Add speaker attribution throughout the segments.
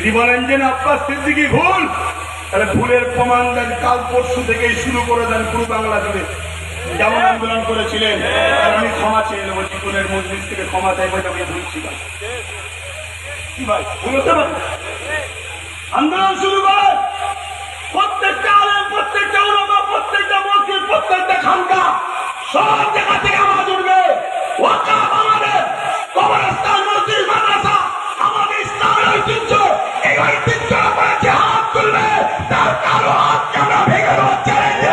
Speaker 1: যদি বলেন যে আব্বাস সিদ্দিকী ভুল, তাহলে ভুলের প্রমাণ দেন কাল পরশু থেকেই শুরু করে দেন পুরো বাংলা জুড়ে যেমন আন্দোলন করেছিলেন। আর আমি ক্ষমা চেয়ে নেবো, জীবনের মজলিস থেকে ক্ষমা চাইবো, আমি ভুল ছিলাম। কি ভাই ভুল হতে পারে? আন্দোলন শুরু করেন, প্রত্যেকটা আলেম, প্রত্যেকটা উলামা, প্রত্যেকটা মসজিদ, প্রত্যেকটা খানকা, সব জায়গা থেকে আওয়াজ উঠবে ওয়াকাফ আমাদের, কবরস্থান, মসজিদ, মাদ্রাসা আমাদের ইসলামের ঐতিহ্য। এই ঐতিহ্যের উপরে যে হাত তুলবে তার কারো হাতকে আমরা ভেঙে দেওয়ার চ্যালেঞ্জ।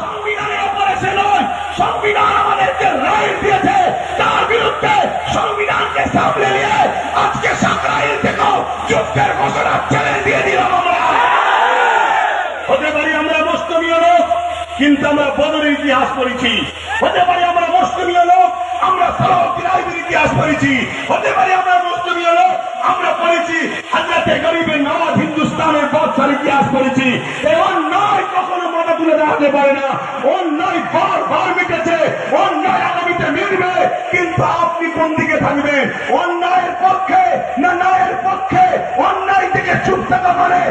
Speaker 1: সংবিধানের উপরে সে নয়, সংবিধান আমাদেরকে রাইট দিয়েছে, তার বিরুদ্ধে সংবিধানকে সামনে নিয়ে আজকে সাকরাইল থেকেও যুদ্ধের ঘোষণা চ্যালেঞ্জ দিয়ে দিলাম আমরা। হতে পারি আমরা মুসলিমীয় লোক, কিন্তু আমরা বদরের ইতিহাস পড়েছি। হতে পারি আমরা মুসলিমীয় লোক, আমরা সালাউদ্দিন আইবির ইতিহাস পড়েছি। হতে পারি আমরা মুসলিমীয় লোক, আমরা পড়েছি হযরতে গরিবের নওয়াজ হিন্দুস্তানের বাদশার ইতিহাস পড়েছি। এই অন্যায় কখনো মাথা তুলে দেওয়াতে পারে না। অন্যায় বার মিটেছে, অন্যায় আগামীতে মিটবে, কিন্তু আপনি কোন দিকে থাকবেন? অন্যায়ের পক্ষে না ন্যায়ের পক্ষে? অন্যায় থেকে চুপ থাকা মানে